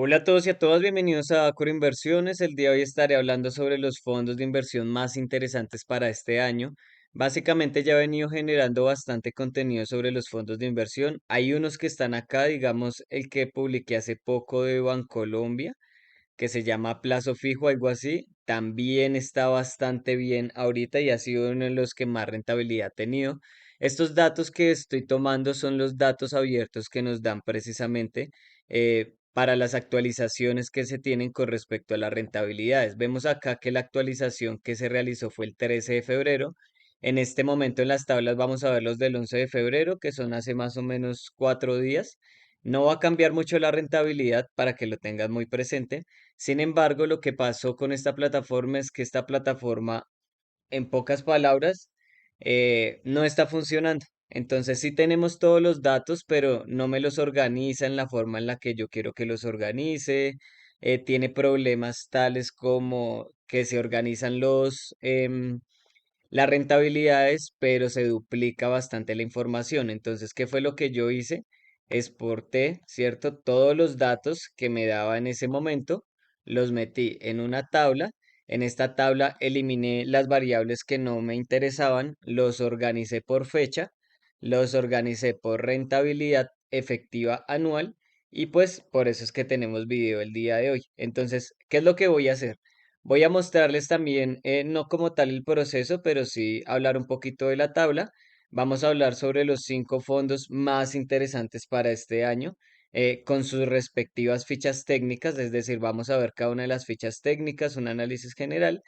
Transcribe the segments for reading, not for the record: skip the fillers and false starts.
Hola a todos y a todas, bienvenidos a Acor Inversiones. El día de hoy estaré hablando sobre los fondos de inversión más interesantes para este año. Básicamente ya he venido generando bastante contenido sobre los fondos de inversión. Hay unos que están acá, digamos el que publiqué hace poco de Bancolombia, que se llama Plazo Fijo, algo así. También está bastante bien ahorita y ha sido uno de los que más rentabilidad ha tenido. Estos datos que estoy tomando son los datos abiertos que nos dan precisamente para las actualizaciones que se tienen con respecto a las rentabilidades. Vemos acá que la actualización que se realizó fue el 13 de febrero. En este momento en las tablas vamos a ver los del 11 de febrero, que son hace más o menos 4 días. No va a cambiar mucho la rentabilidad para que lo tengas muy presente. Sin embargo, lo que pasó con esta plataforma es que esta plataforma, en pocas palabras, no está funcionando. Entonces sí tenemos todos los datos, pero no me los organiza en la forma en la que yo quiero que los organice. Tiene problemas tales como que se organizan las rentabilidades, pero se duplica bastante la información. Entonces, ¿qué fue lo que yo hice? Exporté, ¿cierto? Todos los datos que me daba en ese momento, los metí en una tabla. En esta tabla eliminé las variables que no me interesaban, los organicé por fecha, los organicé por rentabilidad efectiva anual y pues por eso es que tenemos video el día de hoy. Entonces, ¿qué es lo que voy a hacer? Voy a mostrarles también, no como tal el proceso, pero sí hablar un poquito de la tabla. Vamos a hablar sobre los 5 fondos más interesantes para este año, con sus respectivas fichas técnicas, es decir, vamos a ver cada una de las fichas técnicas, un análisis general.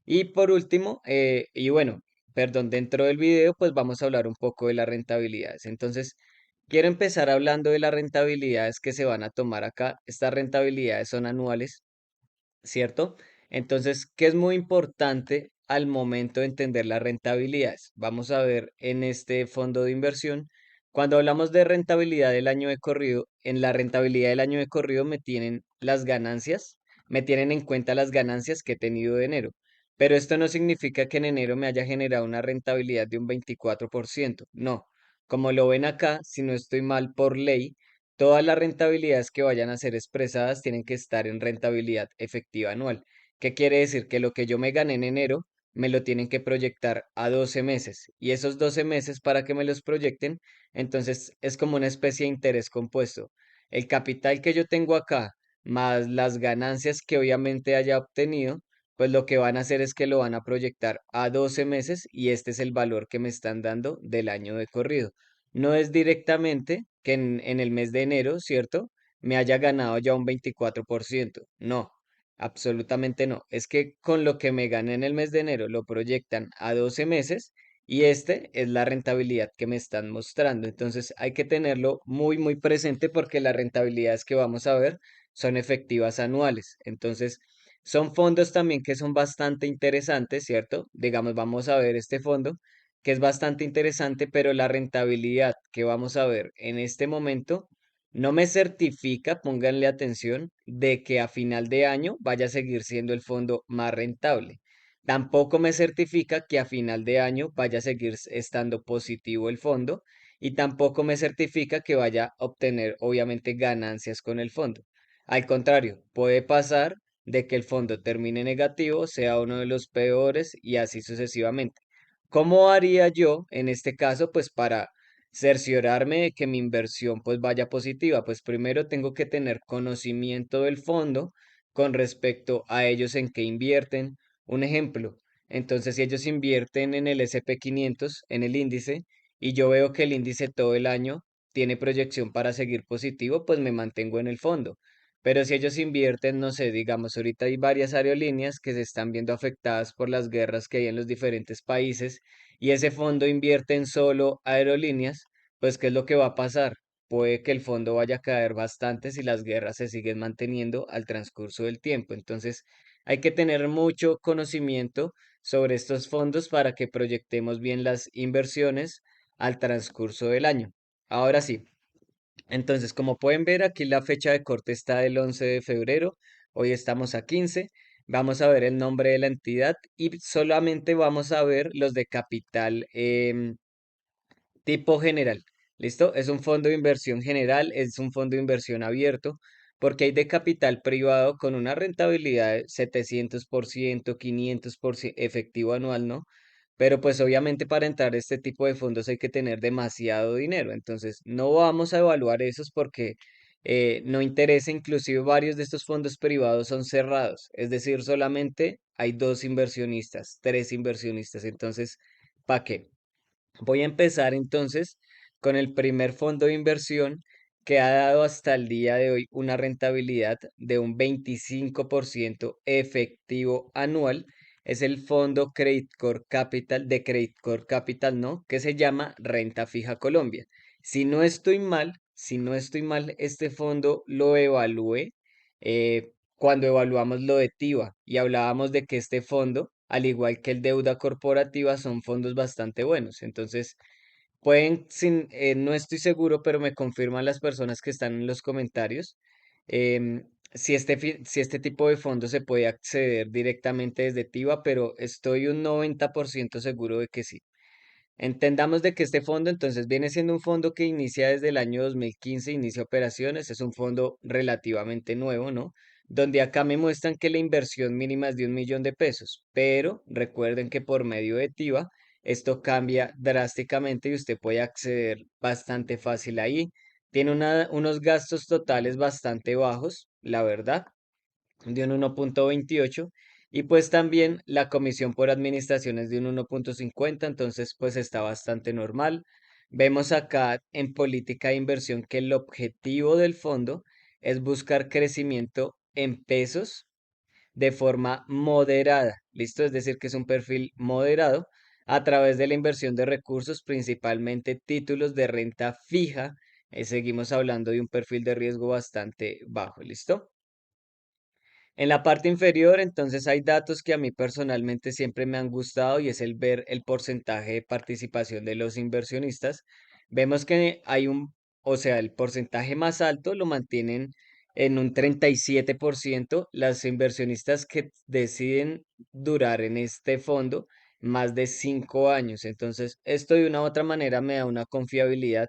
Y por último, y bueno, perdón, dentro del video, pues vamos a hablar un poco de las rentabilidades. Entonces, quiero empezar hablando de las rentabilidades que se van a tomar acá. Estas rentabilidades son anuales, ¿cierto? Entonces, ¿qué es muy importante al momento de entender las rentabilidades? Vamos a ver en este fondo de inversión, cuando hablamos de rentabilidad del año de corrido, en la rentabilidad del año de corrido me tienen las ganancias, me tienen en cuenta las ganancias que he tenido de enero. Pero esto no significa que en enero me haya generado una rentabilidad de un 24%. No, como lo ven acá, si no estoy mal por ley, todas las rentabilidades que vayan a ser expresadas tienen que estar en rentabilidad efectiva anual. ¿Qué quiere decir? Que lo que yo me gané en enero me lo tienen que proyectar a 12 meses. Y esos 12 meses para que me los proyecten, entonces es como una especie de interés compuesto. El capital que yo tengo acá, más las ganancias que obviamente haya obtenido, pues lo que van a hacer es que lo van a proyectar a 12 meses y este es el valor que me están dando del año de corrido. No es directamente que en el mes de enero, ¿cierto? Me haya ganado ya un 24%. No, absolutamente no. Es que con lo que me gané en el mes de enero lo proyectan a 12 meses y este es la rentabilidad que me están mostrando. Entonces hay que tenerlo muy, muy presente porque las rentabilidades que vamos a ver son efectivas anuales. Entonces son fondos también que son bastante interesantes, ¿cierto? Digamos, vamos a ver este fondo que es bastante interesante, pero la rentabilidad que vamos a ver en este momento no me certifica, pónganle atención, de que a final de año vaya a seguir siendo el fondo más rentable. Tampoco me certifica que a final de año vaya a seguir estando positivo el fondo y tampoco me certifica que vaya a obtener obviamente ganancias con el fondo. Al contrario, puede pasar de que el fondo termine negativo, sea uno de los peores y así sucesivamente. ¿Cómo haría yo en este caso, pues para cerciorarme de que mi inversión pues vaya positiva? Pues primero tengo que tener conocimiento del fondo con respecto a ellos en qué invierten. Un ejemplo, entonces si ellos invierten en el SP 500 en el índice, y yo veo que el índice todo el año tiene proyección para seguir positivo, pues me mantengo en el fondo. Pero si ellos invierten, no sé, digamos, ahorita hay varias aerolíneas que se están viendo afectadas por las guerras que hay en los diferentes países y ese fondo invierte en solo aerolíneas, pues ¿qué es lo que va a pasar? Puede que el fondo vaya a caer bastante si las guerras se siguen manteniendo al transcurso del tiempo. Entonces, hay que tener mucho conocimiento sobre estos fondos para que proyectemos bien las inversiones al transcurso del año. Ahora sí. Entonces, como pueden ver, aquí la fecha de corte está del 11 de febrero. Hoy estamos a 15. Vamos a ver el nombre de la entidad y solamente vamos a ver los de capital tipo general. ¿Listo? Es un fondo de inversión general, es un fondo de inversión abierto. porque hay de capital privado con una rentabilidad de 700%, 500% efectivo anual, ¿no? Pero pues obviamente para entrar a este tipo de fondos hay que tener demasiado dinero. Entonces no vamos a evaluar esos porque no interesa. Inclusive varios de estos fondos privados son cerrados. Es decir, solamente hay dos inversionistas, tres inversionistas. Entonces, ¿para qué? Voy a empezar entonces con el primer fondo de inversión que ha dado hasta el día de hoy una rentabilidad de un 25% efectivo anual. Es el fondo Credit Core Capital de Credit Core Capital, ¿no? Que se llama Renta Fija Colombia. Si no estoy mal, este fondo lo evalué cuando evaluamos lo de TIVA y hablábamos de que este fondo, al igual que el deuda corporativa, son fondos bastante buenos. Entonces, no estoy seguro, pero me confirman las personas que están en los comentarios, si este tipo de fondos se puede acceder directamente desde TIVA, pero estoy un 90% seguro de que sí. Entendamos de que este fondo entonces viene siendo un fondo que inicia desde el año 2015, inicia operaciones, es un fondo relativamente nuevo, ¿no? Donde acá me muestran que la inversión mínima es de 1 millón de pesos, pero recuerden que por medio de TIVA esto cambia drásticamente y usted puede acceder bastante fácil ahí. Tiene unos gastos totales bastante bajos, la verdad, de un 1,28, y pues también la comisión por administración es de un 1,50, entonces pues está bastante normal. Vemos acá en política de inversión que el objetivo del fondo es buscar crecimiento en pesos de forma moderada, ¿listo? Es decir, que es un perfil moderado a través de la inversión de recursos, principalmente títulos de renta fija. Seguimos hablando de un perfil de riesgo bastante bajo, ¿listo? En la parte inferior, entonces hay datos que a mí personalmente siempre me han gustado y es el ver el porcentaje de participación de los inversionistas. Vemos que o sea, el porcentaje más alto lo mantienen en un 37% las inversionistas que deciden durar en este fondo más de 5 años. Entonces, esto de una u otra manera me da una confiabilidad,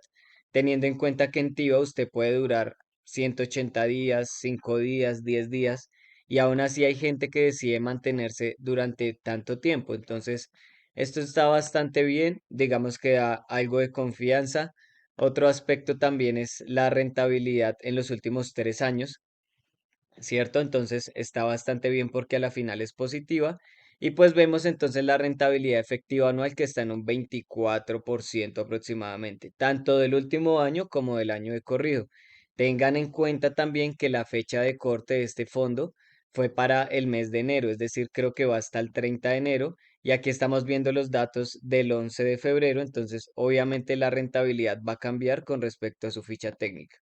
teniendo en cuenta que en TIVA usted puede durar 180 días, 5 días, 10 días y aún así hay gente que decide mantenerse durante tanto tiempo. Entonces, esto está bastante bien, digamos que da algo de confianza. Otro aspecto también es la rentabilidad en los últimos 3 años, ¿cierto? Entonces está bastante bien porque a la final es positiva. Y pues vemos entonces la rentabilidad efectiva anual que está en un 24% aproximadamente, tanto del último año como del año de corrido. Tengan en cuenta también que la fecha de corte de este fondo fue para el mes de enero, es decir, creo que va hasta el 30 de enero. Y aquí estamos viendo los datos del 11 de febrero, entonces obviamente la rentabilidad va a cambiar con respecto a su ficha técnica.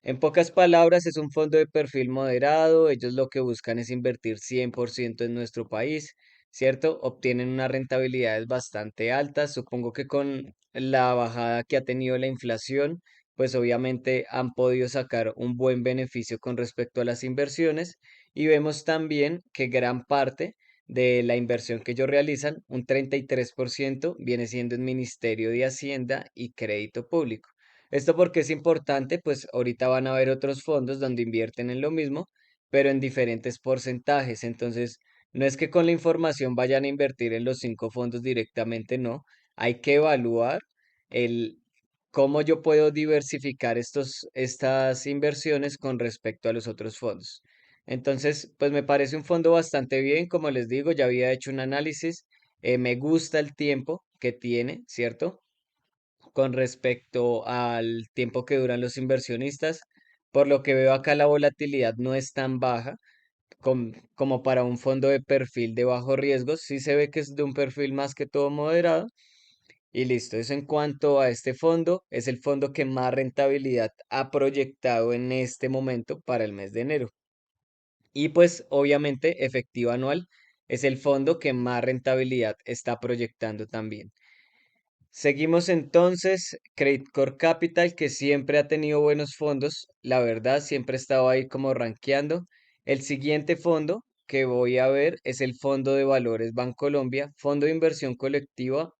En pocas palabras, es un fondo de perfil moderado. Ellos lo que buscan es invertir 100% en nuestro país, ¿cierto? Obtienen unas rentabilidades bastante altas. Supongo que con la bajada que ha tenido la inflación, pues obviamente han podido sacar un buen beneficio con respecto a las inversiones. Y vemos también que gran parte de la inversión que ellos realizan, un 33%, viene siendo en Ministerio de Hacienda y Crédito Público. Esto porque es importante, pues ahorita van a haber otros fondos donde invierten en lo mismo, pero en diferentes porcentajes. Entonces, no es que con la información vayan a invertir en los 5 fondos directamente, no. Hay que evaluar el cómo yo puedo diversificar estas inversiones con respecto a los otros fondos. Entonces, pues me parece un fondo bastante bien, como les digo, ya había hecho un análisis, me gusta el tiempo que tiene, ¿cierto? Con respecto al tiempo que duran los inversionistas. Por lo que veo acá, la volatilidad no es tan baja como para un fondo de perfil de bajo riesgo. Sí se ve que es de un perfil más que todo moderado. Y listo, eso en cuanto a este fondo, es el fondo que más rentabilidad ha proyectado en este momento para el mes de enero. Y pues obviamente efectivo anual es el fondo que más rentabilidad está proyectando también. Seguimos entonces, Credit Core Capital, que siempre ha tenido buenos fondos, la verdad, siempre ha estado ahí como rankeando. El siguiente fondo que voy a ver es el Fondo de Valores Bancolombia, Fondo de Inversión Colectiva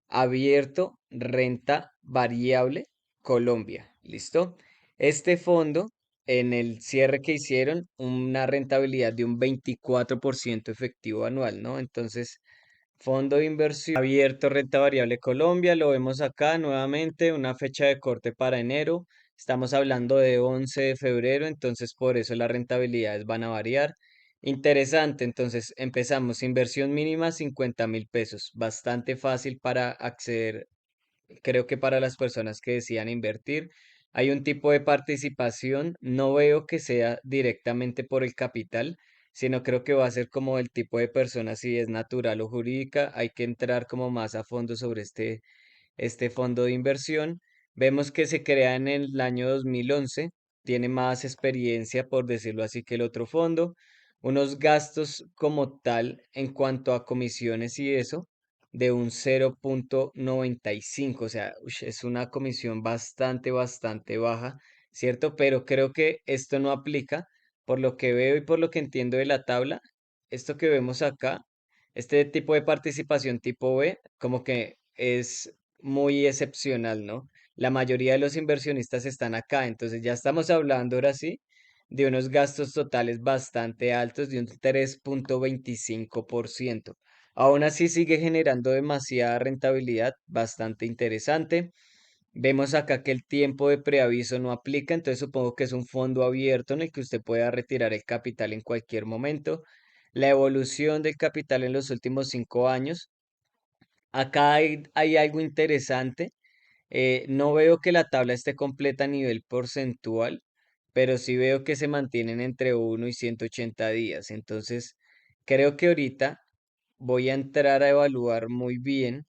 Abierto, Renta Variable Colombia. ¿Listo? Este fondo en el cierre que hicieron una rentabilidad de un 24% efectivo anual, ¿no? Entonces, fondo de inversión abierto, renta variable Colombia, lo vemos acá nuevamente, una fecha de corte para enero. Estamos hablando de 11 de febrero, entonces por eso las rentabilidades van a variar. Interesante, entonces empezamos, inversión mínima 50.000 pesos, bastante fácil para acceder. Creo que para las personas que decían invertir, hay un tipo de participación, no veo que sea directamente por el capital, sino creo que va a ser como el tipo de persona, si es natural o jurídica, hay que entrar como más a fondo sobre este fondo de inversión. Vemos que se crea en el año 2011, tiene más experiencia, por decirlo así, que el otro fondo. Unos gastos como tal en cuanto a comisiones y eso, de un 0,95, o sea, es una comisión bastante baja, ¿cierto? Pero creo que esto no aplica, por lo que veo y por lo que entiendo de la tabla, esto que vemos acá, este tipo de participación tipo B, como que es muy excepcional, ¿no? La mayoría de los inversionistas están acá, entonces ya estamos hablando ahora sí de unos gastos totales bastante altos, de un 3,25%. Aún así sigue generando demasiada rentabilidad, bastante interesante. Vemos acá que el tiempo de preaviso no aplica, entonces supongo que es un fondo abierto en el que usted pueda retirar el capital en cualquier momento. La evolución del capital en los últimos 5 años. Acá hay algo interesante. No veo que la tabla esté completa a nivel porcentual, pero sí veo que se mantienen entre 1 y 180 días. Entonces, creo que ahorita voy a entrar a evaluar muy bien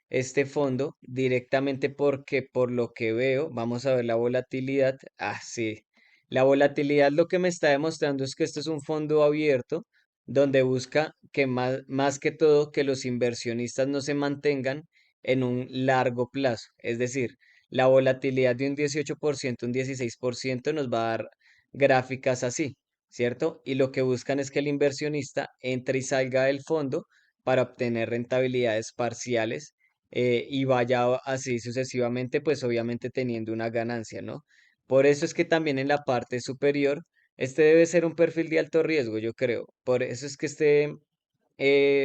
este fondo directamente porque por lo que veo, vamos a ver la volatilidad. Ah, sí. La volatilidad lo que me está demostrando es que esto es un fondo abierto donde busca que más que todo que los inversionistas no se mantengan en un largo plazo. Es decir, la volatilidad de un 18%, un 16% nos va a dar gráficas así, ¿cierto? Y lo que buscan es que el inversionista entre y salga del fondo para obtener rentabilidades parciales, y vaya así sucesivamente, pues obviamente teniendo una ganancia, ¿no? Por eso es que también en la parte superior, este debe ser un perfil de alto riesgo, yo creo. Por eso es que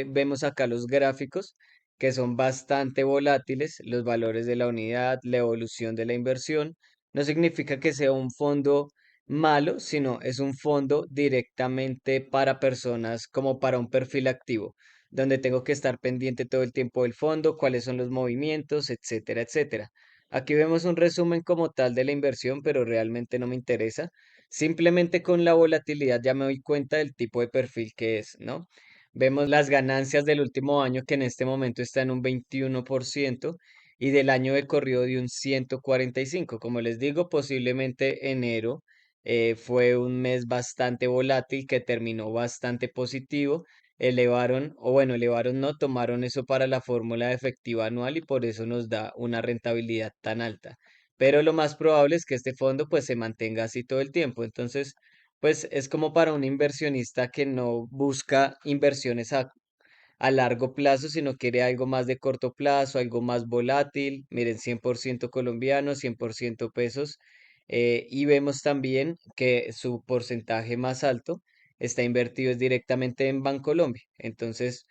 vemos acá los gráficos que son bastante volátiles, los valores de la unidad, la evolución de la inversión. No significa que sea un fondo malo, sino es un fondo directamente para personas como para un perfil activo, donde tengo que estar pendiente todo el tiempo del fondo, cuáles son los movimientos, etcétera, etcétera. Aquí vemos un resumen como tal de la inversión, pero realmente no me interesa. Simplemente con la volatilidad ya me doy cuenta del tipo de perfil que es, ¿no? Vemos las ganancias del último año que en este momento está en un 21% y del año de corrido de un 145%. Como les digo, posiblemente enero fue un mes bastante volátil que terminó bastante positivo. Elevaron, o bueno, elevaron, no, tomaron eso para la fórmula efectiva anual y por eso nos da una rentabilidad tan alta. Pero lo más probable es que este fondo pues se mantenga así todo el tiempo. Entonces, pues es como para un inversionista que no busca inversiones a largo plazo, sino quiere algo más de corto plazo, algo más volátil. Miren, 100% colombiano, 100% pesos. Y vemos también que su porcentaje más alto está invertido es directamente en Bancolombia. Entonces,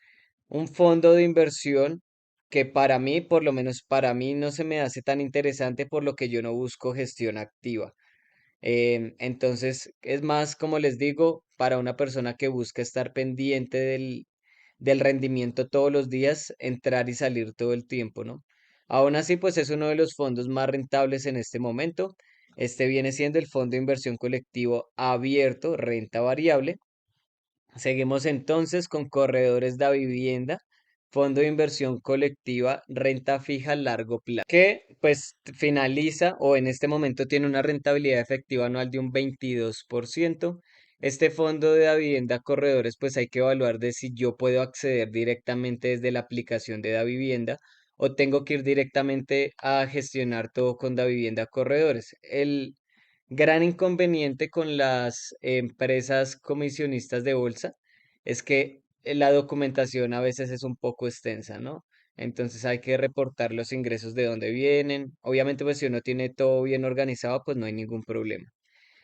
un fondo de inversión que para mí, por lo menos para mí, no se me hace tan interesante por lo que yo no busco gestión activa. Entonces, es más, como les digo, para una persona que busca estar pendiente del rendimiento todos los días, entrar y salir todo el tiempo, ¿no? Aún así, pues es uno de los fondos más rentables en este momento. Este viene siendo el Fondo de Inversión Colectivo Abierto, Renta Variable. Seguimos entonces con corredores de vivienda, fondo de inversión colectiva, renta fija a largo plazo, que pues finaliza o en este momento tiene una rentabilidad efectiva anual de un 22%. Este fondo de vivienda corredores pues hay que evaluar de si yo puedo acceder directamente desde la aplicación de vivienda o tengo que ir directamente a gestionar todo con vivienda corredores. El gran inconveniente con las empresas comisionistas de bolsa es que la documentación a veces es un poco extensa, ¿no? Entonces hay que reportar los ingresos de dónde vienen. Obviamente, pues si uno tiene todo bien organizado, pues no hay ningún problema.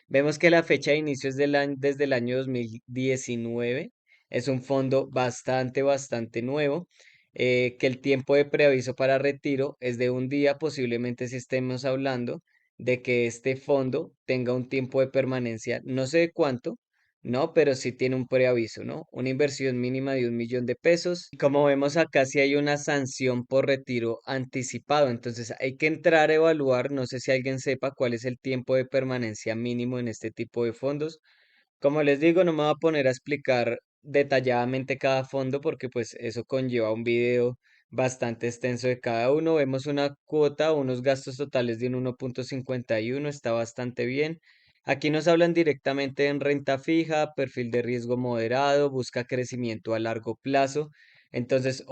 Vemos que la fecha de inicio es desde el año 2019. Es un fondo bastante nuevo. Que el tiempo de preaviso para retiro es de un día, posiblemente si estemos hablando de que este fondo tenga un tiempo de permanencia, no sé de cuánto, no, pero sí tiene un preaviso, ¿no? Una inversión mínima de 1 millón de pesos. Y como vemos acá, sí hay una sanción por retiro anticipado. Entonces hay que entrar a evaluar, no sé si alguien sepa cuál es el tiempo de permanencia mínimo en este tipo de fondos. Como les digo, no me voy a poner a explicar detalladamente cada fondo porque pues eso conlleva un video bastante extenso de cada uno. Vemos una cuota, unos gastos totales de un 1,51, está bastante bien. Aquí nos hablan directamente en renta fija, perfil de riesgo moderado, busca crecimiento a largo plazo. Entonces,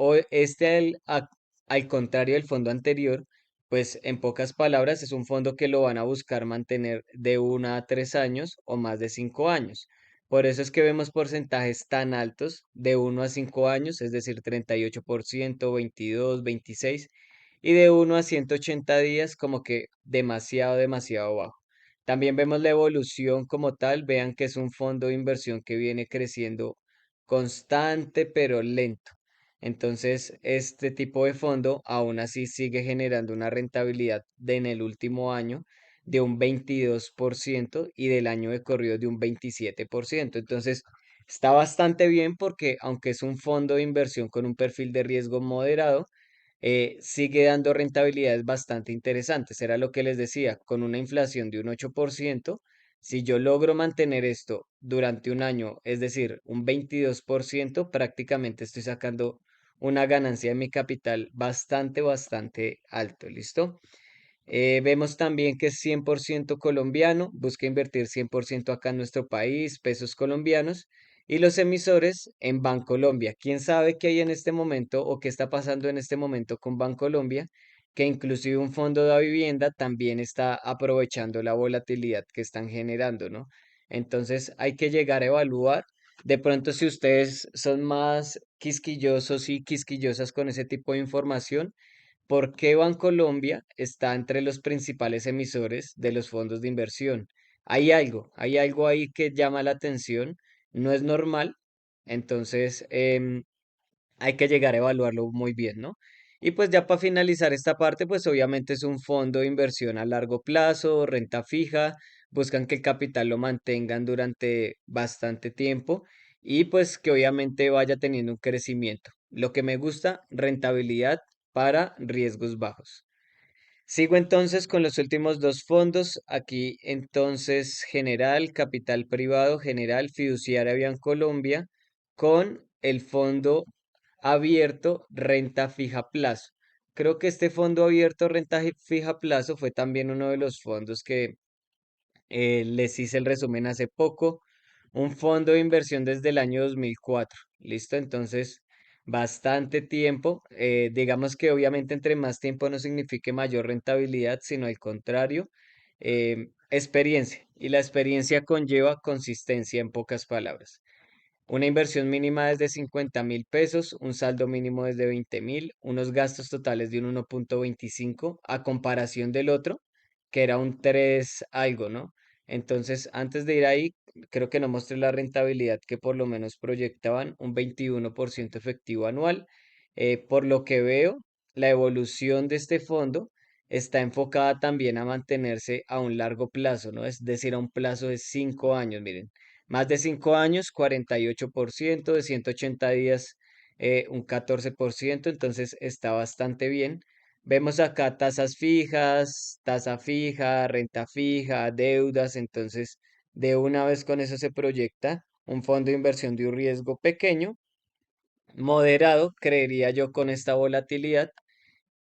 al contrario del fondo anterior, pues en pocas palabras es un fondo que lo van a buscar mantener de 1 a 3 años o más de 5 años. Por eso es que vemos porcentajes tan altos de 1 a 5 años, es decir, 38%, 22, 26, y de 1 a 180 días como que demasiado bajo. También vemos la evolución como tal, vean que es un fondo de inversión que viene creciendo constante pero lento. Entonces, este tipo de fondo aún así sigue generando una rentabilidad en el último año de un 22% y del año de corrido de un 27%. Entonces, está bastante bien porque aunque es un fondo de inversión con un perfil de riesgo moderado, sigue dando rentabilidades bastante interesantes. Era lo que les decía, con una inflación de un 8%, si yo logro mantener esto durante un año, es decir, un 22%, prácticamente estoy sacando una ganancia de mi capital bastante alto. ¿Listo? Vemos también que es 100% colombiano, busca invertir 100% acá en nuestro país, pesos colombianos, y los emisores en Bancolombia. ¿Quién sabe qué hay en este momento o qué está pasando en este momento con Bancolombia? Que inclusive un fondo de vivienda también está aprovechando la volatilidad que están generando, ¿no? Entonces hay que llegar a evaluar. De pronto, si ustedes son más quisquillosos y quisquillosas con ese tipo de información, ¿por qué Bancolombia está entre los principales emisores de los fondos de inversión? Hay algo ahí que llama la atención, no es normal, entonces hay que llegar a evaluarlo muy bien, ¿no? Y pues ya para finalizar esta parte, pues obviamente es un fondo de inversión a largo plazo, renta fija, buscan que el capital lo mantengan durante bastante tiempo y pues que obviamente vaya teniendo un crecimiento. Lo que me gusta, rentabilidad para riesgos bajos. Sigo entonces con los últimos dos fondos. Aquí entonces General, Capital Privado, General, Fiduciaria Colombia, con el fondo abierto Renta Fija Plazo. Creo que este fondo abierto Fija Plazo fue también uno de los fondos que les hice el resumen hace poco. Un fondo de inversión desde el año 2004. ¿Listo? Entonces, bastante tiempo. Digamos que obviamente entre más tiempo no signifique mayor rentabilidad, sino al contrario, experiencia. Y la experiencia conlleva consistencia en pocas palabras. Una inversión mínima desde 50.000 pesos, un saldo mínimo desde 20.000, unos gastos totales de un 1,25 a comparación del otro, que era un 3 algo, ¿no? Entonces, antes de ir ahí, creo que no mostré la rentabilidad que por lo menos proyectaban, un 21% efectivo anual. Por lo que veo, la evolución de este fondo está enfocada también a mantenerse a un largo plazo, ¿no? Es decir, a un plazo de 5 años, miren. Más de 5 años, 48%, de 180 días, un 14%, entonces está bastante bien. Vemos acá tasas fijas, tasa fija, renta fija, deudas, entonces de una vez con eso se proyecta un fondo de inversión de un riesgo pequeño, moderado, creería yo, con esta volatilidad,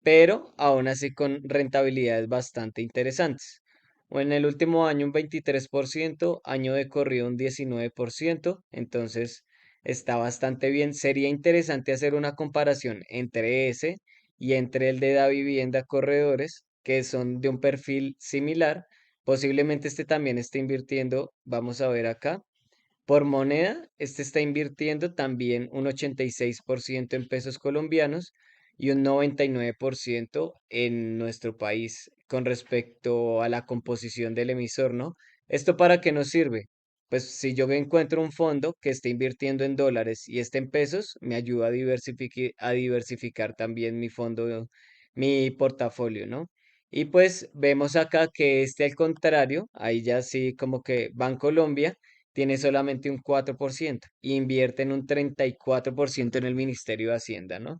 pero aún así con rentabilidades bastante interesantes. O en el último año un 23%, año de corrido un 19%, entonces está bastante bien. Sería interesante hacer una comparación entre ese y entre el de Da Vivienda Corredores, que son de un perfil similar. Posiblemente este también esté invirtiendo, vamos a ver acá. Por moneda, este está invirtiendo también un 86% en pesos colombianos y un 99% en nuestro país con respecto a la composición del emisor, ¿no? ¿Esto para qué nos sirve? Pues si yo encuentro un fondo que esté invirtiendo en dólares y esté en pesos, me ayuda a diversificar también mi fondo, mi portafolio, ¿no? Y pues vemos acá que este al contrario, ahí ya sí como que Bancolombia tiene solamente un 4% y invierte en un 34% en el Ministerio de Hacienda, ¿no?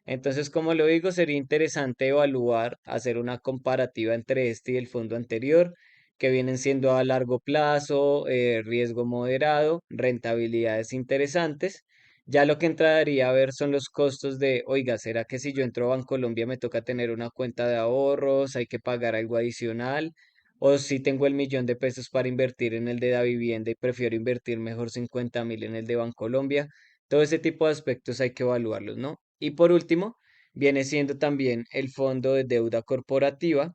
Entonces, como lo digo, sería interesante evaluar, hacer una comparativa entre este y el fondo anterior, que vienen siendo a largo plazo, riesgo moderado, rentabilidades interesantes. Ya lo que entraría a ver son los costos de, oiga, ¿será que si yo entro a Bancolombia me toca tener una cuenta de ahorros, hay que pagar algo adicional? O si tengo el millón de pesos para invertir en el de la vivienda y prefiero invertir mejor 50.000 en el de Bancolombia. Todo ese tipo de aspectos hay que evaluarlos, ¿no? Y por último, viene siendo también el fondo de deuda corporativa,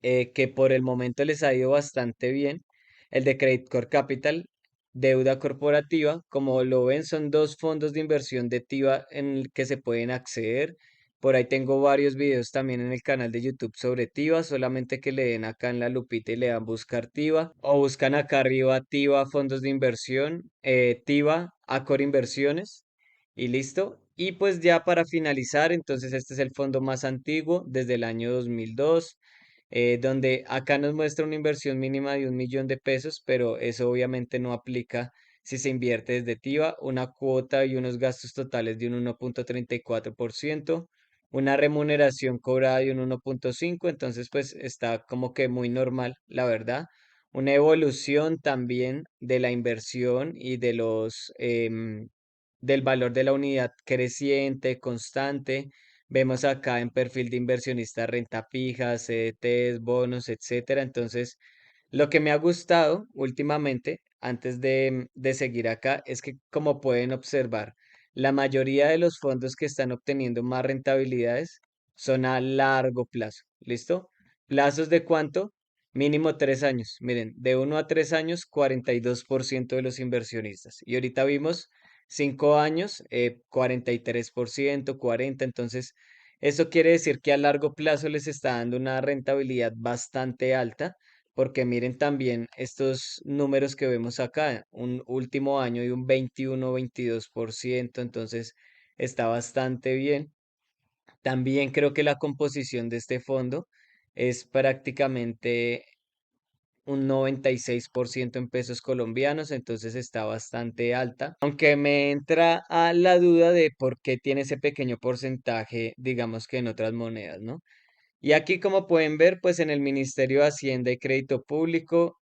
que por el momento les ha ido bastante bien. El de Credit Core Capital, deuda corporativa, como lo ven, son dos fondos de inversión de TIVA en el que se pueden acceder. Por ahí tengo varios videos también en el canal de YouTube sobre TIVA, solamente que le den acá en la lupita y le dan buscar TIVA o buscan acá arriba TIVA fondos de inversión, TIVA Acor Inversiones y listo. Y pues ya para finalizar, entonces este es el fondo más antiguo desde el año 2002, donde acá nos muestra una inversión mínima de 1.000.000 de pesos, pero eso obviamente no aplica si se invierte desde TIVA, una cuota y unos gastos totales de un 1.34%, una remuneración cobrada de un 1.5%, entonces pues está como que muy normal, la verdad. Una evolución también de la inversión y de del valor de la unidad creciente, constante. Vemos acá en perfil de inversionista renta fija, CDTs, bonos, etcétera. Entonces, lo que me ha gustado últimamente, antes de seguir acá, es que como pueden observar, la mayoría de los fondos que están obteniendo más rentabilidades son a largo plazo. ¿Listo? ¿Plazos de cuánto? Mínimo 3 años. Miren, de 1 a 3 años, 42% de los inversionistas. Y ahorita vimos 5 años, 43%, 40%. Entonces, eso quiere decir que a largo plazo les está dando una rentabilidad bastante alta, porque miren también estos números que vemos acá, un último año de un 21, 22%, entonces está bastante bien. También creo que la composición de este fondo es prácticamente un 96% en pesos colombianos, entonces está bastante alta. Aunque me entra a la duda de por qué tiene ese pequeño porcentaje, digamos que en otras monedas, ¿no? Y aquí, como pueden ver, pues en el Ministerio de Hacienda y Crédito Público,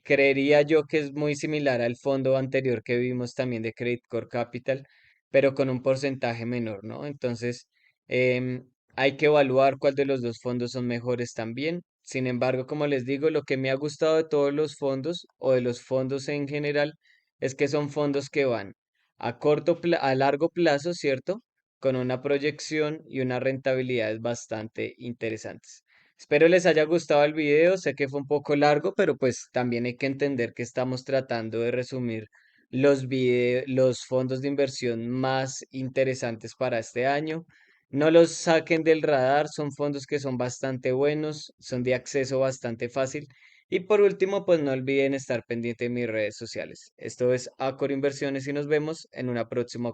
creería yo que es muy similar al fondo anterior que vimos también de Credit Core Capital, pero con un porcentaje menor, ¿no? Entonces, hay que evaluar cuál de los dos fondos son mejores también. Sin embargo, como les digo, lo que me ha gustado de todos los fondos o de los fondos en general es que son fondos que van a largo plazo, ¿cierto? Con una proyección y unas rentabilidades bastante interesantes. Espero les haya gustado el video, sé que fue un poco largo, pero pues también hay que entender que estamos tratando de resumir los fondos de inversión más interesantes para este año. No los saquen del radar, son fondos que son bastante buenos, son de acceso bastante fácil. Y por último, pues no olviden estar pendiente de mis redes sociales. Esto es Acor Inversiones y nos vemos en una próxima ocasión.